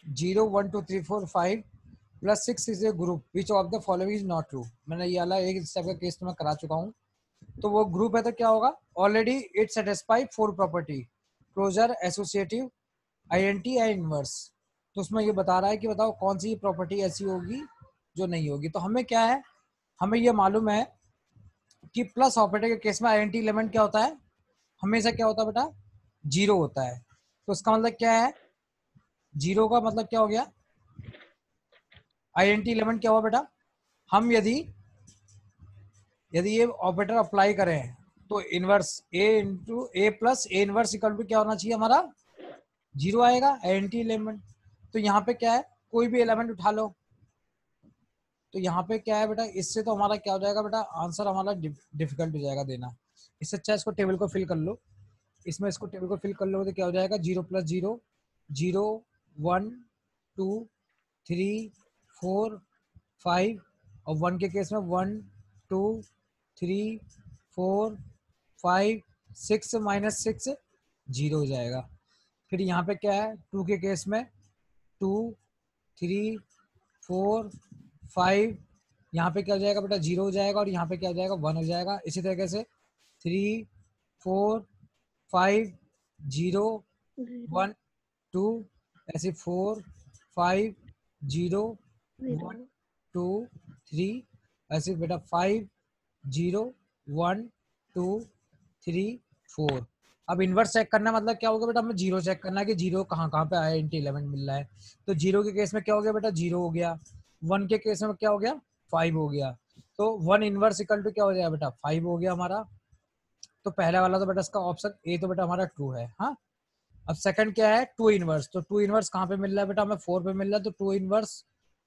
0 1 2 3 4 5 plus 6 is a group which of the following is not true. मैंने ये वाला एक स्टेप का केस तो मैं करा चुका हूँ। तो वो ग्रुप है तो क्या होगा, already it satisfy 4 property, closure, associative, identity and inverse. तो उसमें ये बता रहा है कि बताओ कौन सी प्रॉपर्टी ऐसी होगी जो नहीं होगी। तो हमें क्या है, हमें ये मालूम है कि प्लस ऑपरेटर के केस में आइडेंटिटी एलिमेंट क्या होता है, हमेशा क्या होता है बेटा, 0 होता है। तो इसका मतलब क्या है, 0 का मतलब क्या हो गया, आइडेंटिटी एलिमेंट क्या हुआ बेटा। हम यदि यदि ये ऑपरेटर अप्लाई करें तो inverse a into a plus a inverse equal to क्या होना चाहिए हमारा, 0 आएगा आइडेंटिटी एलिमेंट। तो यहाँ पे क्या है, कोई भी एलिमेंट उठा लो, तो यहाँ पे क्या है बेटा, इससे तो हमारा क्या हो जाएगा बेटा, आंसर हमारा डिफिकल्ट हो जाएगा देना। इससे अच्छा इसको टेबल को फिल कर लो, इसमें इसको टेबल को फिल कर लो तो क्या हो जाएगा, 0 + 0 0 1 2 3 4 5 और 1 के केस में 1 2 3 4 5 6 -6 0 हो जाएगा। फिर यहाँ पे क्या है, 2 के केस में 2 3 4 5, यहाँ पे क्या हो जाएगा बेटा, 0 हो जाएगा और यहाँ पे क्या हो जाएगा, 1 हो जाएगा। इसी तरीके से 3 4 5 0 1 2, ऐसे 4 5 0 1 2 3, ऐसे बेटा 5 0 1 2 3 4। अब इनवर्स चेक करना मतलब क्या होगा बेटा, हमें 0 चेक करना है कि 0 कहाँ कहाँ पे आया, इंटी एलिमेंट मिल रहा है। तो 0 के केस में क्या हो गया बेटा, 0 हो गया। 1 के केस में क्या हो गया, 5 हो गया। तो 1 इनवर्स इक्वल टू क्या हो जाएगा बेटा, 5 हो गया हमारा। तो पहला वाला तो बेटा इसका ऑप्शन ए तो बेटा हमारा ट्रू है। हाँ, अब सेकंड क्या है, 2 इनवर्स। तो 2 इनवर्स कहाँ पे मिल रहा है बेटा, हमें 4 पे मिल रहा है। तो 2 इनवर्स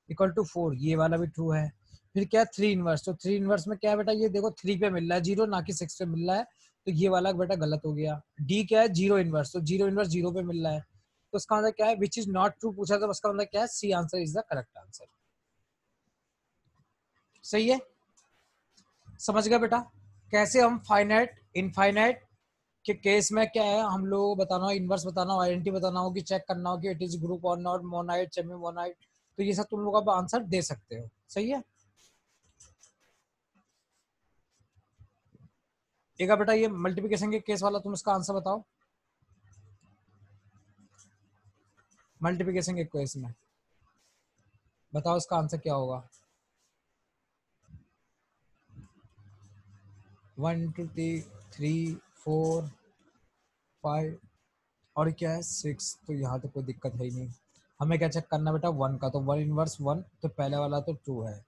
इक्वल टू 4, ये वाला भी ट्रू है। फिर क्या है, 3 इनवर्स। तो 3 इनवर्स में क्या है बेटा, ये देखो 3 पे मिल रहा है 0, ना कि 6 पे मिल रहा है। तो ये वाला बेटा गलत हो गया। डी क्या है, 0 इनवर्स। तो 0 इनवर्स 0 पे मिल रहा है, तो उसका मतलब क्या है, विच इज नॉट ट्रू पूछा, तो उसका मतलब क्या है, C answer is the correct answer. सही है, समझ गए बेटा कैसे हम फाइनाइट इनफाइनाइट के केस में क्या है, हम लोग बताना हो, इनवर्स बताना हो, आइडेंटिटी बताना हो, कि चेक करना हो कि इट इज ग्रुप और नॉट, मोनाइट सेमी मोनाइट, तो ये सब तुम लोग अब आंसर दे सकते हो। सही है। एक बेटा ये मल्टीप्लिकेशन के केस वाला, तुम इसका आंसर बताओ। मल्टीप्लिकेशन के केस में बताओ इसका आंसर क्या होगा। 1 2 3 4 5 और क्या है 6। तो यहाँ तो कोई दिक्कत है ही नहीं। हमें क्या चेक करना बेटा, 1 का। तो 1 इनवर्स 1, तो पहले वाला तो ट्रू है।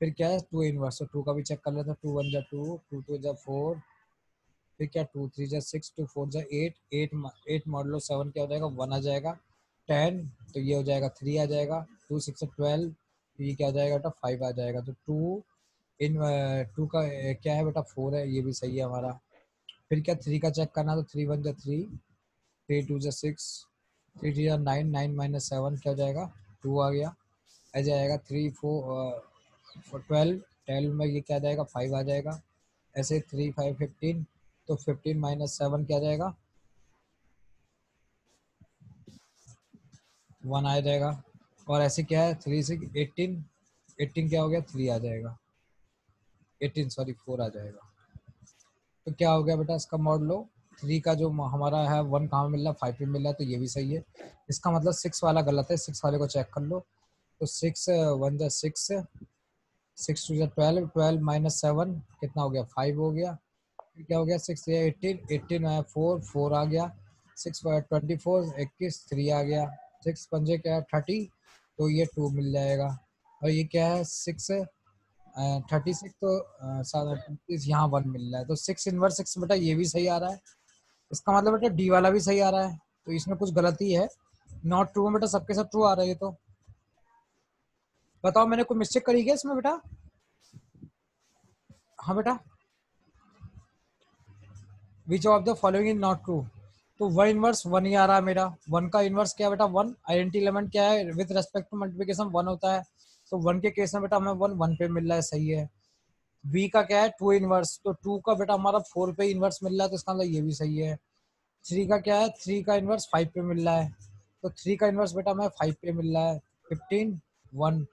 फिर क्या है, 2 इनवर्स। तो 2 का भी चेक कर लेते हैं। 2 1 जा 2, 2 2 जा 4, फिर क्या 2 3 जा 6, 2 4 जा 8, 8 मॉडलो 7 क्या हो जाएगा, 1 आ जाएगा। 10 तो ये हो जाएगा 3 आ जाएगा। 2 6 से 12, तो ये क्या आ जाएगा बेटा, 5 आ जाएगा। तो 2 इन 2 का क्या है बेटा, 4 है, ये भी सही है हमारा। फिर क्या 3 का चेक करना, तो 3 1 जा 3, 3 2 जा 6, 3 3 जा 9, 9 -7 क्या हो जाएगा, 2 आ गया। आ जाएगा 3 4 12, 12 में ये क्या आ जाएगा, 5 आ जाएगा। ऐसे 3 5 15, तो 15 -7 क्या आ जाएगा, 1 आ जाएगा। और ऐसे क्या है 3 से 18, 18 क्या हो गया, 3 आ जाएगा। 18 सॉरी 4 आ जाएगा। तो क्या हो गया बेटा, इसका मॉड लो 3 का जो हमारा है 1 कहाँ मिल रहा है, 5 पे मिल रहा है, तो ये भी सही है। इसका मतलब 6 वाला गलत है, 6 वाले को चेक कर लो। तो 6 1 जा 6, 6 2 जा 12, 12 -7 कितना हो गया, 5 हो गया। फिर क्या हो गया, 6 या 18, 18 है 4, 4 आ गया। 6 24, 21, 3 आ गया। 6 पंजे क्या है 30, तो ये 2 मिल जाएगा। और ये क्या है 6 36, तो 37, यहाँ 1 मिल रहा है। तो 6 इनवर्स 6 बेटा ये भी सही आ रहा है। इसका मतलब बेटा डी वाला भी सही आ रहा है, तो इसमें कुछ गलती है। नॉट ट्रू में बेटा सबके सब ट्रू आ रहा है। तो बताओ मैंने कोई मिस्टेक करी क्या इसमें बेटा। हाँ बेटा, which of the following is not true. तो 1 इनवर्स 1 ही आ रहा है मेरा। 1 का इनवर्स क्या है बेटा, 1। आइडेंटिटी एलिमेंट क्या है, विद रेस्पेक्ट टू मल्टीप्लिकेशन 1 होता है। तो 1 के केस में बेटा हमें 1 1 पे मिल रहा है, सही है। बी का क्या है 2 इनवर्स। तो 2 का बेटा हमारा 4 पे इनवर्स मिल रहा है, तो इसका मतलब ये भी सही है। 3 का क्या है, 3 का इनवर्स 5 पे मिल रहा है। तो 3 का इन्वर्स बेटा हमें 5 पे मिल रहा है, 15 1,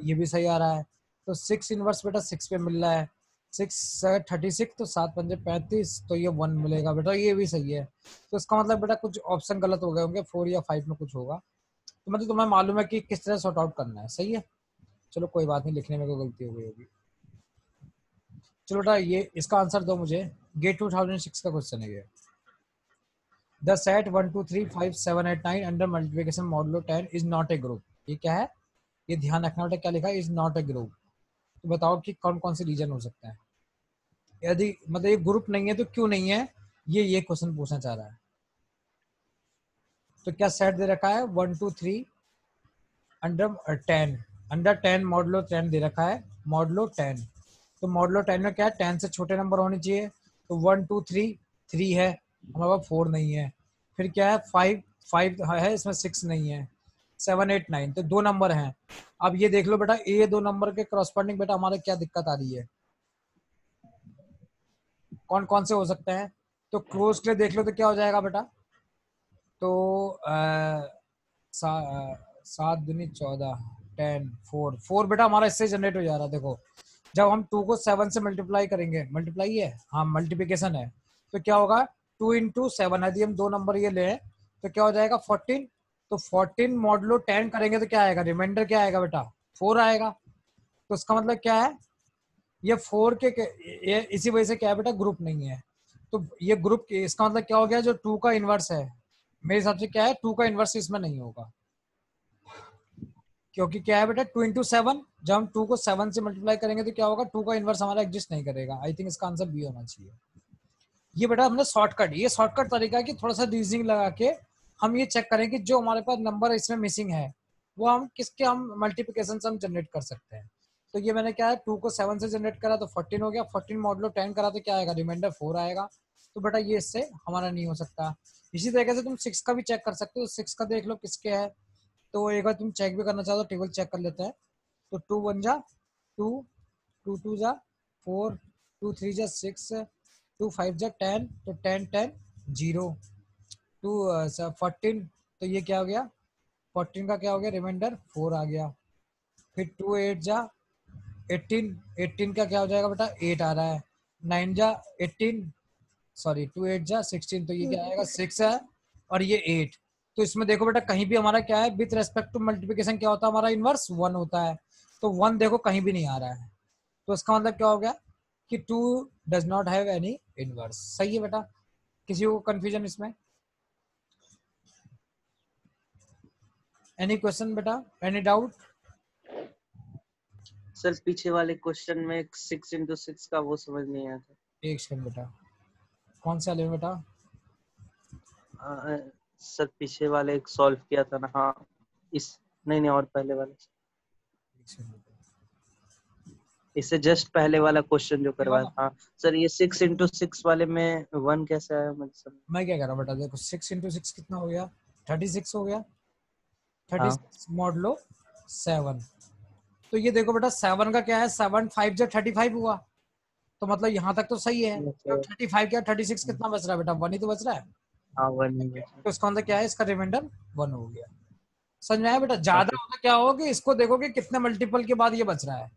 ये भी सही आ रहा है। तो 6 इन्वर्स बेटा 6 पे मिल रहा है, 6 36, तो 7 पंजे 35, तो ये 1 मिलेगा बेटा, ये भी सही है। तो इसका मतलब बेटा कुछ ऑप्शन गलत हो गए होंगे, 4 या 5 में कुछ होगा। तो मतलब तुम्हें मालूम है कि किस तरह सॉर्ट आउट करना है, सही है। चलो कोई बात नहीं, लिखने में कोई गलती हो गई होगी। चलो बेटा ये इसका आंसर दो मुझे, गेट 2006 का क्वेश्चन है ये। The set 1 2 3 5 7 8 9 under multiplication modulo 10 is not a group. ये क्या है, ये ध्यान रखना बेटा, क्या लिखा है, इज नॉट ए ग्रुप। तो बताओ कि कौन कौन से रीजन हो सकते हैं। यदि मतलब ये ग्रुप नहीं है तो क्यों नहीं है, ये क्वेश्चन पूछना चाह रहा है। तो क्या सेट दे रखा है 1 2 3 अंडर 10, अंडर 10 मॉडुलो 10 दे रखा है, मॉडुलो 10। तो मॉडुलो 10 में क्या है, 10 से छोटे नंबर होने चाहिए। तो 1 2 3 3 है, हमारे पास 4 नहीं है। फिर क्या है 5 5 है, इसमें 6 नहीं है। 7 8 9, तो 2 नंबर हैं। अब ये देख लो बेटा, ये 2 नंबर के क्रॉसपॉन्डिंग बेटा हमारे क्या दिक्कत आ रही है, कौन कौन से हो सकते हैं। तो क्लोज के लिए देख लो तो क्या हो जाएगा बेटा, तो 7 दूनी 14, 10 4 4 बेटा हमारा इससे जनरेट हो जा रहा है। देखो जब हम 2 को 7 से मल्टीप्लाई करेंगे, मल्टीप्लाई है हाँ मल्टीप्लिकेशन है, तो क्या होगा 2 इंटू 7, यदि हम 2 नंबर ये ले तो क्या हो जाएगा 14। तो 14 मॉडुलो 10 करेंगे तो क्या आएगा, रिमाइंडर क्या आएगा बेटा 4 आएगा। तो इसका मतलब क्या है, ये 4 ये इसी वजह से क्या है बेटा, ग्रुप नहीं है। तो ये ग्रुप इसका मतलब क्या हो गया, जो 2 का इनवर्स है, मेरे हिसाब से क्या है 2 का इनवर्स इसमें नहीं होगा। क्योंकि क्या है बेटा 2 into 7, जब हम 2 को 7 से मल्टीप्लाई करेंगे तो क्या होगा, 2 का इनवर्स हमारा एग्जिस्ट नहीं करेगा। आई थिंक इसका आंसर बी होना चाहिए। ये बेटा हमने शॉर्टकट, ये शॉर्टकट तरीका है कि थोड़ा सा रीजनिंग लगा के हम ये चेक करें कि जो हमारे पास नंबर इसमें मिसिंग है वो हम किसके हम मल्टीप्लिकेशन से हम जनरेट कर सकते हैं। तो ये मैंने क्या है 2 को 7 से जनरेट करा तो 14 हो गया, 14 मॉडुलो 10 करा तो क्या आएगा, रिमाइंडर 4 आएगा। तो बेटा ये इससे हमारा नहीं हो सकता। इसी तरीके से तुम 6 का भी चेक कर सकते हो, 6 का देख लो किसके है। तो एक बार तुम चेक भी करना चाहो तो टेबल चेक कर लेते हैं। तो 2 1 जा 2, 2 2 जा 4, 2 3 जा 6, 2 5 जा 10, तो 10 10 0, 2 14, तो ये क्या हो गया 14 का क्या हो गया, रिमाइंडर 4 आ गया। फिर 2 8 जा 18, 18 का क्या हो जाएगा बेटा 8 आ रहा है। 9 जा 18, सॉरी 2 8 जा 16, तो ये क्या आएगा 6 है, और ये 8। तो इसमें देखो बेटा कहीं भी हमारा क्या है, विथ रेस्पेक्ट टू मल्टीप्लिकेशन क्या होता है, हमारा इनवर्स 1 होता है। तो 1 देखो कहीं भी नहीं आ रहा है, तो इसका मतलब क्या हो गया कि 2 does not have any inverse. सही है बेटा, किसी को कंफ्यूजन इसमें, एनी क्वेश्चन बेटा, एनी डाउट। सर पीछे वाले क्वेश्चन में 6 into 6 का वो समझ नहीं आया था। एक सेकंड बेटा, कौन सा ले बेटा, सर पीछे वाले एक सॉल्व किया था ना, हाँ इस नहीं नहीं और पहले वाले, इससे जस्ट पहले वाला क्वेश्चन जो करवाया था। हाँ सर ये 6 into 6 वाले में 1 कैसे आया मुझे समझ। मैं क्या कह रहा हूँ बेटा, देखो 6 into 6 कितना हो गया, 36 हो गया, हाँ 36 मॉडलो 7। तो ये देखो बेटा 7 का क्या है, 7 5 जा 35 हुआ, तो मतलब यहाँ तक तो सही है। तो 35 क्या 36 कितना बच रहा है बेटा, 1 ही तो बच रहा है। हाँ 1 ही है। तो इसका मतलब क्या है, इसका रिमाइंडर 1 हो गया। समझ में आया बेटा, ज्यादा ओके होता क्या होगा कि इसको देखो कि कितने मल्टीपल के बाद ये बच रहा है।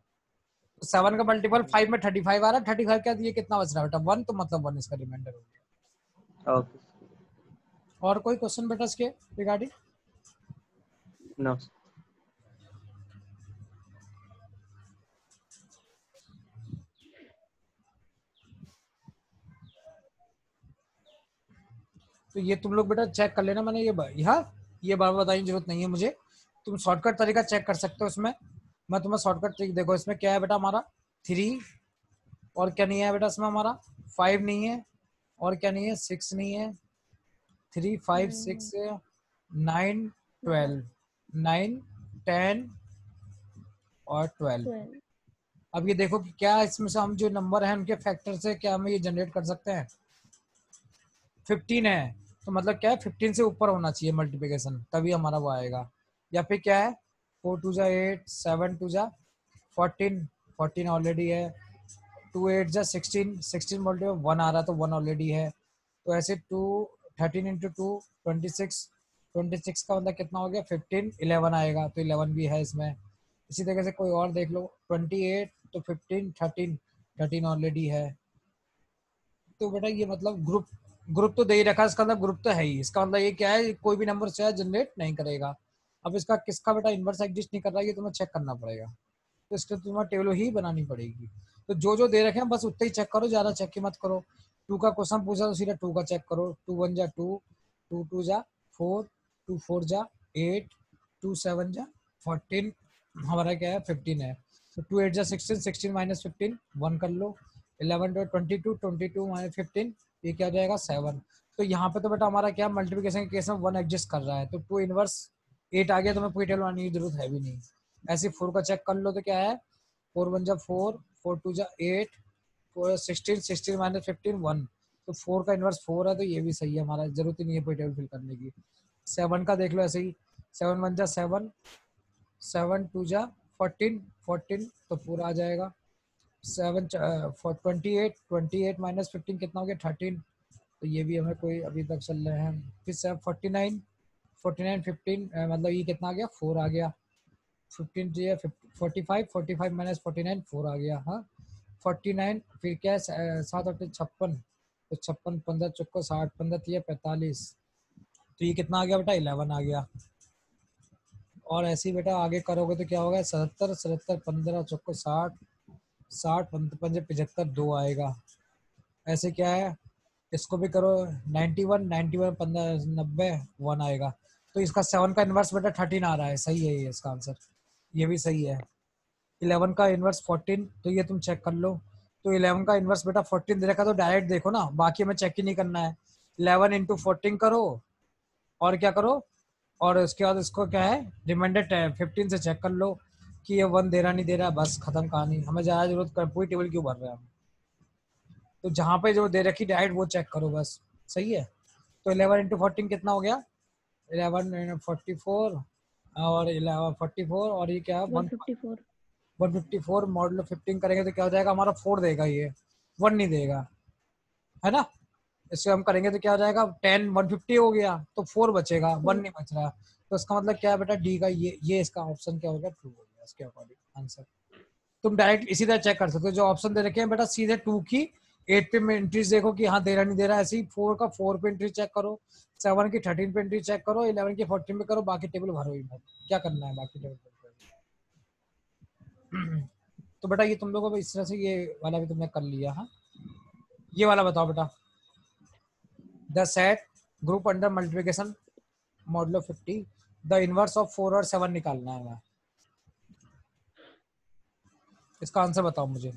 तो 7 का मल्टीपल 5 में 35 आ रहा है, 35 क्या ये कितना बच रहा है बेटा 1, तो मतलब 1 इसका रिमाइंडर हो गया। ओके और कोई क्वेश्चन बेटा इसके रिगार्डिंग। नो। तो ये तुम लोग बेटा चेक कर लेना, मैंने ये बार बताने की जरूरत नहीं है मुझे, तुम शॉर्टकट तरीका चेक कर सकते हो इसमें। मैं तुम्हें शॉर्टकट तरीका, देखो इसमें क्या है बेटा हमारा 3, और क्या नहीं है बेटा इसमें हमारा 5 नहीं है, और क्या नहीं है 6 नहीं है, 3 5 6 9 12, 9 10 और 12। अब ये देखो कि क्या इसमें से हम जो नंबर है उनके फैक्टर से क्या हम ये जनरेट कर सकते हैं। 15 है, तो मतलब क्या है 15 से ऊपर होना चाहिए मल्टीप्लिकेशन, तभी हमारा वो आएगा। या फिर क्या है 4 2 जा 8, 7 2 जा 14, 14 ऑलरेडी है, 2 8 जा 16, 16 मल्टीप्लाई 1 आ रहा तो 1 ऑलरेडी है। तो ऐसे 2 13 into 2 26, 26 का मतलब कितना हो गया 15, 11 आएगा, तो 11 भी है इसमें। इसी तरीके से कोई और देख लो, 28 तो 15, 13 ऑलरेडी है। तो बेटा ये मतलब ग्रुप तो दे ही रखा है, इसका मतलब ग्रुप तो है ही। इसका मतलब ये क्या है, कोई भी नंबर शायद जनरेट नहीं करेगा। अब इसका किसका बेटा इन्वर्स एग्जिस्ट नहीं कर रहा है, ये तुम्हें चेक करना पड़ेगा। तो इसके तुम्हें टेबल ही बनानी पड़ेगी। तो जो दे रखे हैं बस उतना ही चेक करो, ज्यादा चेक ही मत करो। 2 का क्वेश्चन पूछा तो सीधा 2 का चेक करो। 2 1 जा 2, 2 2 जा 4, 2 4 जा 8, 2 7 जा 14, हमारा क्या है 15 है। तो 2 8 जा 16, 16 माइनस 15 1 कर लो। 11 to 22, 22 माइनस 15, ये क्या हो जाएगा 7। तो यहाँ पे तो बेटा हमारा क्या मल्टीप्लिकेशन के केस में 1 एग्जिस्ट कर रहा है, तो 2 इनवर्स 8 आ गया, तो मैं पूरी टेबल बनाने की जरूरत है भी नहीं। ऐसे 4 का चेक कर लो तो क्या है 4 1 जा 4, 4 2 जा 8, 4 16, 16 माइनस 15 1। तो 4 का इनवर्स 4 है, तो ये भी सही है, हमारा जरूरत ही नहीं है पूरी टेबल फिल करने की। 7 का देख लो ऐसे ही, 7 1 जा 7, 7 2 जा 14, 14 तो पूरा आ जाएगा। 7 for 28, 28 माइनस 15 कितना हो गया 13, तो ये भी हमें कोई अभी तक चल रहे हैं। फिर 49, 49 15 मतलब ये कितना आ गया 4 आ गया। 15 जो है 45, 45 माइनस 49 4 आ गया। हाँ 49 फिर क्या है 7 8 56, तो 56 15 चौको 60, 15 3 45, तो ये कितना आ गया बेटा 11 आ गया। और ऐसे ही बेटा आगे करोगे तो क्या होगा 77, 77 15 चौको 60, 60 पंजे 75 2 आएगा। ऐसे क्या है इसको भी करो 91, 91 15 90 1 आएगा। तो इसका 7 का इन्वर्स बेटा 13 आ रहा है, सही है ये इसका आंसर, ये भी सही है। 11 का इन्वर्स 14, तो ये तुम चेक कर लो। तो 11 का इन्वर्स बेटा 14 दे रखा, तो डायरेक्ट देखो ना, बाकी हमें चेक ही नहीं करना है। 11 इंटू 14 करो और क्या करो, और उसके बाद इसको क्या है रिमाइंडर 15 से चेक कर लो कि ये 1 दे रहा नहीं दे रहा, बस खत्म कहानी। हमें ज़्यादा जरूरत कर पूरी टेबल क्यों भर रहे हैं हम। तो जहाँ पे जो दे रखी डायरेक्ट वो चेक करो बस, सही है। तो 11 इंटू 14 कितना हो गया 11 44, और 11 44 और ये क्या है 154। 154 मॉडल 15 करेंगे तो क्या हो जाएगा हमारा 4 देगा, ये 1 नहीं देगा, है ना। इससे हम करेंगे तो क्या हो जाएगा 10 150 हो गया, तो 4 बचेगा, 1 नहीं बच रहा। तो इसका मतलब क्या है बेटा डी का ये इसका ऑप्शन क्या हो गया ट्रू हो गया इसके अकॉर्डिंग आंसर। तुम डायरेक्ट इसी तरह चेक कर सकते हो, जो ऑप्शन दे रखे हैं बेटा सीधे 2 की 8 पे में एंट्रीज देखो कि हाँ दे रहा नहीं दे रहा, ऐसे ही 4 का 4 पे एंट्री चेक करो, 7 की 13 पे एंट्री चेक करो, 11 की 14 पे करो, बाकी टेबल भरो ही मत, क्या करना है बाकी टेबल। तो बेटा ये तुम लोगों को इस तरह से ये वाला भी तुमने कर लिया। हाँ ये वाला बताओ बेटा, the set group under multiplication modulo 50, the inverse of 4 और 7 निकालना है हमें। इसका आंसर बताओ मुझे।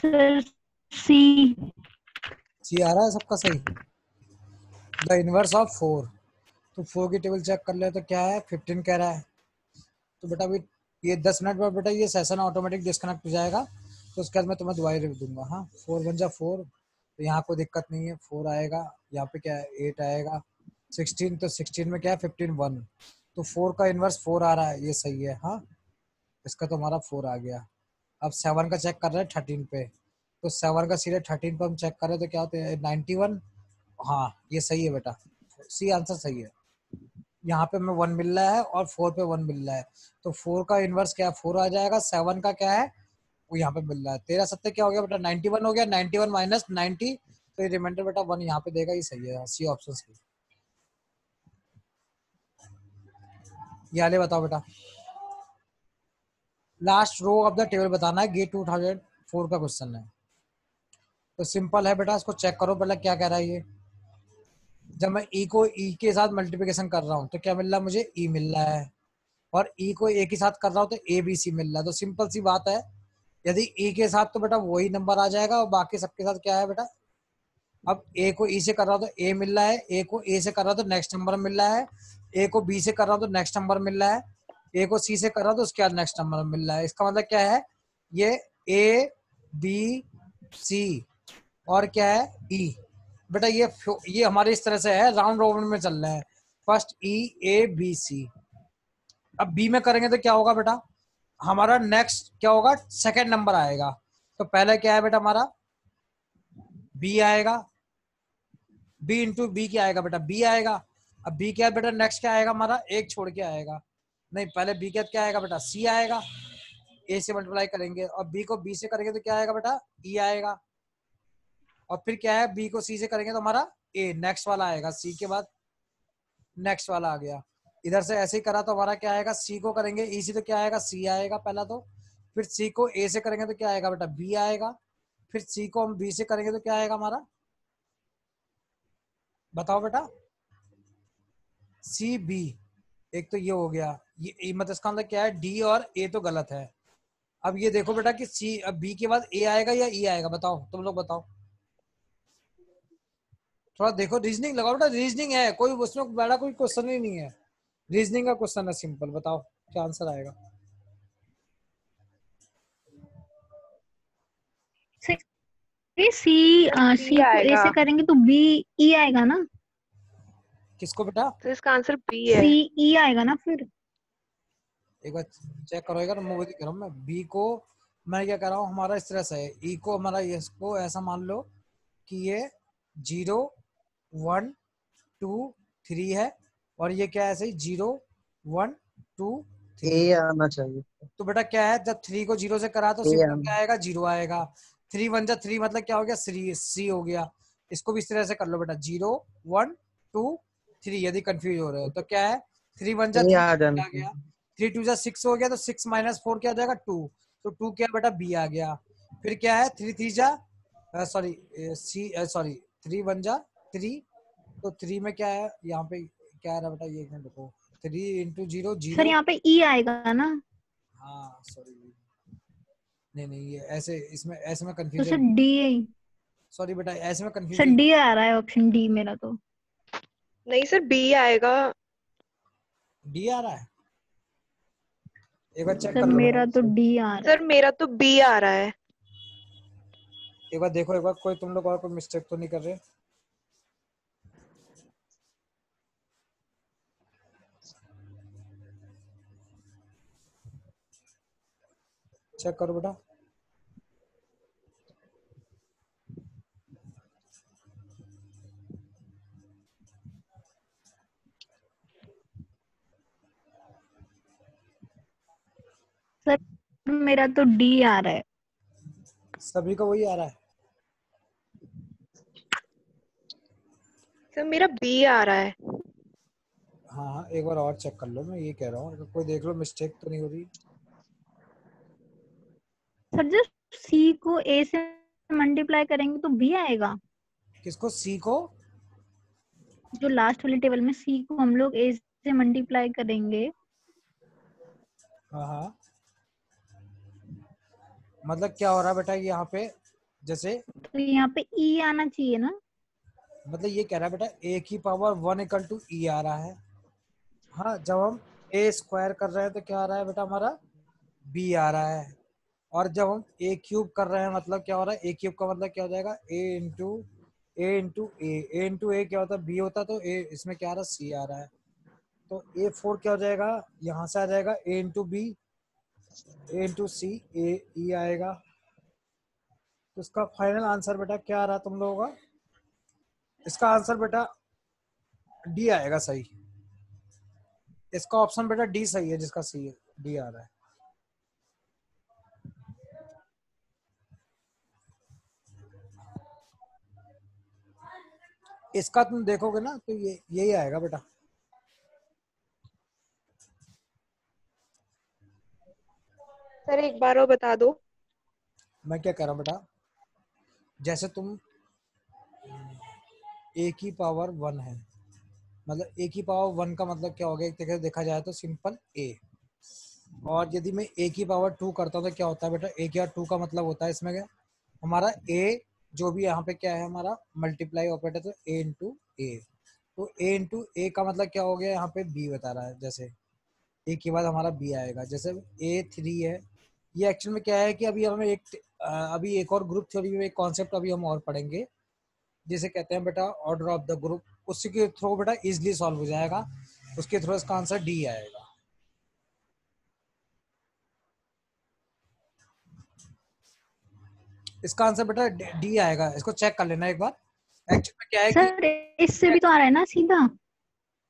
सर सी। सी आ रहा है सबका सही। द इनवर्स ऑफ 4, तो 4 की टेबल चेक कर ले तो क्या है 15 कह रहा है। तो बेटा अभी ये 10 मिनट बाद बेटा ये सेशन ऑटोमेटिक डिस्कनेक्ट हो जाएगा, तो उसके बाद मैं तुम्हें दोबारा रिव्यू दूंगा। हाँ 4 1 जा 4, तो यहाँ कोई दिक्कत नहीं है, 4 आएगा। यहाँ पे क्या है 8 आएगा। 16, तो 16 में क्या है 15 1, तो 4 का इनवर्स 4 आ रहा है, ये सही है। हाँ इसका तो हमारा 4 आ गया। अब 7 का चेक कर रहे हैं 13 पे, तो 7 का सीधे 13 पे हम चेक कर रहे हैं तो क्या होता है 91। हाँ ये सही है बेटा, सी आंसर सही है। यहाँ पे हमें 1 मिल रहा है और 4 पे 1 मिल रहा है, तो 4 का इनवर्स क्या है 4 आ जाएगा। 7 का क्या है वो यहाँ पे मिल रहा है। 13 7 क्या हो गया बेटा 91 हो गया। 91 माइनस 90, तो ये रिमाइंडर बेटा 1 यहाँ पे देगा, ये सही है सी ऑप्शन सही। ये आले बताओ बेटा, last row of the table बताना है, गेट 2004 का क्वेश्चन है। तो सिंपल है बेटा, इसको चेक करो पहले क्या कह रहा है ये। जब मैं ई को ई के साथ मल्टीप्लिकेशन कर रहा हूँ तो क्या मिल रहा है मुझे ई मिल रहा है, और ई को ए के साथ कर रहा हूँ तो ए बी सी मिल रहा है। तो सिंपल सी बात है, यदि ई के साथ तो बेटा वही नंबर आ जाएगा, और बाकी सबके साथ क्या है बेटा, अब ए को ई से कर रहा हूँ तो ए मिल रहा है, ए को ए से कर रहा हूँ तो नेक्स्ट नंबर मिल रहा है, ए को बी से कर रहा हूँ तो नेक्स्ट नंबर मिल रहा है, ए को सी से कर रहा तो उसके बाद नेक्स्ट नंबर मिल रहा है। इसका मतलब क्या है, ये ए बी सी और क्या है ई। बेटा ये हमारे इस तरह से है, राउंड रॉबिन में चल रहे हैं। First E A B C. अब बी में करेंगे तो क्या होगा बेटा, हमारा नेक्स्ट क्या होगा, सेकंड नंबर आएगा। तो पहले क्या है बेटा हमारा बी आएगा, बी इंटू बी क्या आएगा बेटा बी आएगा। अब बी क्या है बेटा, नेक्स्ट क्या आएगा हमारा, एक छोड़ के आएगा, नहीं पहले बी क्या आएगा बेटा सी आएगा, ए से मल्टीप्लाई करेंगे, और बी को बी से करेंगे तो क्या आएगा बेटा ई आएगा, और फिर क्या है बी को सी से करेंगे तो हमारा ए नेक्स्ट वाला आएगा, सी के बाद नेक्स्ट वाला आ गया। इधर से ऐसे ही करा तो हमारा क्या आएगा, सी को करेंगे ई से तो क्या आएगा सी आएगा पहला, तो फिर सी को ए से करेंगे तो क्या आएगा बेटा बी आएगा, फिर सी को हम बी से करेंगे तो क्या आएगा हमारा, बताओ बेटा सी बी। एक तो ये हो गया, ये मतलब इसका मतलब क्या है, डी और ए तो गलत है। अब ये देखो बेटा कि सी, अब बी के बाद ए आएगा या ई आएगा, बताओ तुम लोग बताओ, थोड़ा देखो रीजनिंग लगाओ बेटा, रीजनिंग है, कोई उसमें बड़ा कोई क्वेश्चन ही नहीं है, रीजनिंग का क्वेश्चन है सिंपल। बताओ क्या आंसर आएगा। सी सी को ए आएगा। से करेंगे तो बी ई आएगा ना, किसको बेटा, तो इसका आंसर बी है। सी ई आएगा ना फिर। एक बार चेक करो, एक बार मैं वही कह रहा हूँ, मैं बी को मैं क्या कर रहा हूँ, हमारा इस तरह से है, ई को हमारा इसको ऐसा मान लो कि ये 0 1 2 3 है, और ये क्या है ऐसे ही 0 1 2 3। ए आना चाहिए। तो बेटा क्या है, जब 3 को 0 से करा तो ए सिंपल आना। क्या आएगा 0 आएगा। 3 1 जा 3 मतलब क्या हो गया, सी हो गया। इसको भी इस तरह से कर लो बेटा 0 1 2 3, यदि कंफ्यूज हो रहे हो तो क्या है 3 1 जा ए 3 आ जाना आ गया, 3 2 जा 6 हो गया, तो 6 माइनस 4 क्या हो जाएगा 2, तो 2 क्या बेटा बी आ गया। फिर क्या है 3 3 जा सॉरी सी सॉरी 3 1 जा 3, तो 3 में क्या है यहाँ पे क्या है बेटा, ये एक मिनट रुको, 3 इंटू 0 सर 0। यहाँ पे ई आएगा ना, हाँ सॉरी, नहीं नहीं ये ऐसे इसमें ऐसे में तो सर कंफ्यूजन, डी, सॉरी बेटा ऐसे में सर कंफ्यूजन। डी आ रहा है, ऑप्शन डी मेरा तो। नहीं सर बी आएगा। डी आ रहा है, एक बार चेक सर कर लो मेरा बेटा, तो डी आ रहा सर है। मेरा तो बी आ रहा है। एक बार देखो, एक बार कोई तुम लोग और कोई मिस्टेक तो नहीं कर रहे। चेक करो बेटा, सर मेरा तो डी आ रहा है। सभी का वही आ रहा है। सर मेरा बी आ रहा है। हाँ हाँ एक बार और चेक कर लो, मैं ये कह रहा हूँ, कोई देख लो मिस्टेक तो नहीं हो रही। सर जो सी को ए से मल्टीप्लाई करेंगे तो बी आएगा, किसको सी को, जो लास्ट वाले टेबल में सी को हम लोग ए से मल्टीप्लाई करेंगे। हाँ हाँ मतलब क्या हो रहा है बेटा यहाँ पे, जैसे तो यहाँ पे ई आना चाहिए ना। मतलब ये कह रहा है बेटा ए की पावर 1 इक्वल टू ई आ रहा है। हाँ जब हम ए स्क्वायर कर रहे हैं तो क्या आ रहा है बेटा हमारा बी आ रहा है, और जब हम ए क्यूब कर रहे हैं मतलब क्या हो रहा है, ए क्यूब का मतलब क्या हो जाएगा ए इंटू ए क्या होता है बी होता है, तो ए इसमें क्या आ रहा है सी आ रहा है, तो A4 क्या हो जाएगा, यहाँ से आ जाएगा ए इंटू बी ए इंटू सी ए ई आएगा। तो इसका फाइनल आंसर बेटा क्या आ रहा है तुम लोगों का, इसका आंसर बेटा डी आएगा सही। इसका ऑप्शन बेटा डी सही है, जिसका सी डी आ रहा है। इसका तुम देखोगे ना तो ये यही आएगा बेटा। सर एक बार और बता दो। मैं क्या कह रहा हूँ बेटा, जैसे तुम ए की पावर 1 है, मतलब ए की पावर 1 का मतलब क्या हो गया, एक तरह से देखा जाए तो सिंपल ए, और यदि मैं ए की पावर 2 करता हूँ तो क्या होता है बेटा, ए की पावर 2 का मतलब होता है इसमें क्या हमारा ए, जो भी यहाँ पे क्या है हमारा मल्टीप्लाई ऑपरेटर, तो ए इंटू ए, तो ए इंटू ए का मतलब क्या हो गया यहाँ पे बी बता रहा है, जैसे ए के बाद हमारा बी आएगा। जैसे A3 है, ये एक्चुअल में क्या है कि अभी हमें अभी एक और ग्रुप थ्योरी में एक कॉन्सेप्ट अभी हम और पढ़ेंगे, जिसे कहते हैं बेटा ऑर्डर ऑफ द ग्रुप। उसी के थ्रू बेटा इजिली सॉल्व हो जाएगा, उसके थ्रू इसका आंसर डी आएगा। इसका आंसर बेटा डी आएगा, इसको चेक कर लेना एक बार। एक्चुअली में क्या है कि सर इससे भी तो आ रहा है ना सीधा।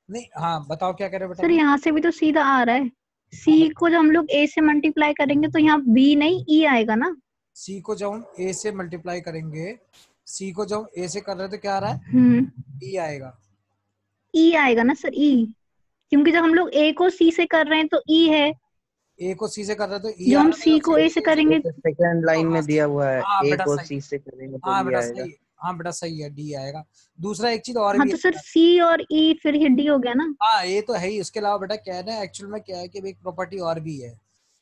नहीं, हाँ बताओ क्या कह रहे हो बेटा। सर यहाँ से भी तो सीधा आ रहा है। सी को जब हम लोग ए से मल्टीप्लाई करेंगे तो यहाँ बी नहीं ई आएगा ना। सी को जब हम ए से मल्टीप्लाई करेंगे, सी को जब हम ए से कर रहे हैं तो क्या आ रहा है, ई आएगा। ई आएगा ना सर, ई, क्योंकि जब हम लोग ए को सी से कर रहे हैं तो ई है, ए को सी से कर रहे हैं तो ई जो आ हम रहा है, सी को ए से करेंगे। सेकंड लाइन में दिया हुआ है हाँ ए बेटा को सही, सी से करेंगे तो हाँ ये बेटा आएगा। सही, हाँ बेटा सही है, डी आएगा। दूसरा एक चीज और हाँ भी तो है। सर सी और ई फिर ये डी हो गया ना। हाँ ये तो है ही, उसके अलावा बेटा क्या है ना, एक्चुअल में क्या है कि एक प्रॉपर्टी और भी है।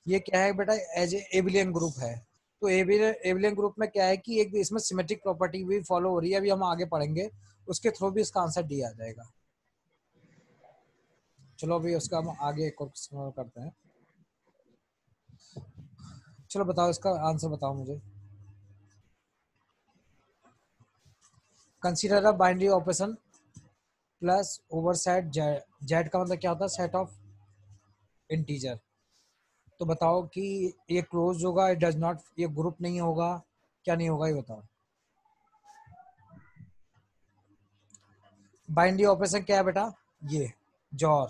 ये क्या है बेटा, एज ए एबिलियन ग्रुप है। तो एबिलियन ग्रुप में क्या है कि एक इसमें सिमेट्रिक प्रॉपर्टी भी फॉलो हो रही है, अभी हम आगे पढ़ेंगे, उसके थ्रू भी इसका आंसर डी आ जाएगा। चलो अभी उसका हम आगे एक और करते हैं। चलो बताओ इसका आंसर बताओ मुझे। Consider a binary operation plus over set Z का मतलब क्या होता है, सेट ऑफ इंटीजर। तो बताओ कि ये क्लोज होगा, इट डज नॉट, ये ग्रुप नहीं होगा, क्या नहीं होगा, ये बताओ। बाइनरी ऑपरेशन क्या है बेटा, ये जॉर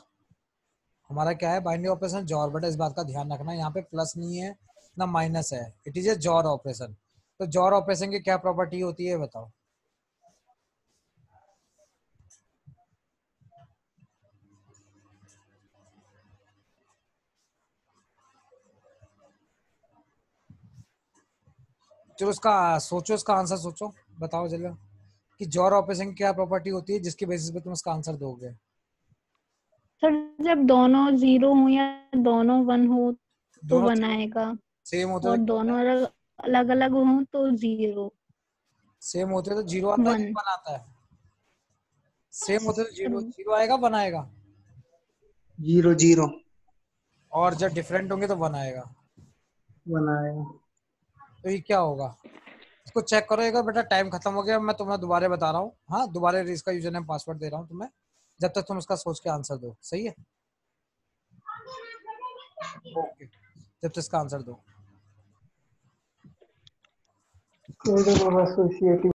हमारा क्या है, बाइनरी ऑपरेशन जॉर। बेटा इस बात का ध्यान रखना, यहाँ पे प्लस नहीं है ना माइनस है, it is a jaw operation. तो जॉर ऑपरेशन की क्या प्रॉपर्टी होती है बताओ। चलो उसका सोचो, इसका आंसर सोचो, बताओ जल्दी कि जॉर ऑपरेशन की क्या प्रॉपर्टी होती है जिसके बेसिस पे तुम इसका आंसर दोगे। सर जब दोनों जीरो हो या दोनों वन हो तो दोनों वन आएगा, सेम होते और तो क्या होता दोनों है, अलग अलग अलग हो तो जीरो सेम होते तो जीरो आता है वन। कि वन आता है, सेम होते तो जीरो सर जीरो आएगा वन आएगा, जीरो जीरो और जब डिफरेंट होंगे तो वन आएगा। बनाएगा। तो ये क्या होगा, इसको चेक करो बेटा। टाइम खत्म हो गया, मैं तुम्हें दोबारा बता रहा हूँ। हाँ दोबारा इसका यूजर नेम पासवर्ड दे रहा हूँ तुम्हें, जब तक तुम उसका सोच के आंसर दो, सही है। ओके, जब तक इसका आंसर दो। एसोसिएटिव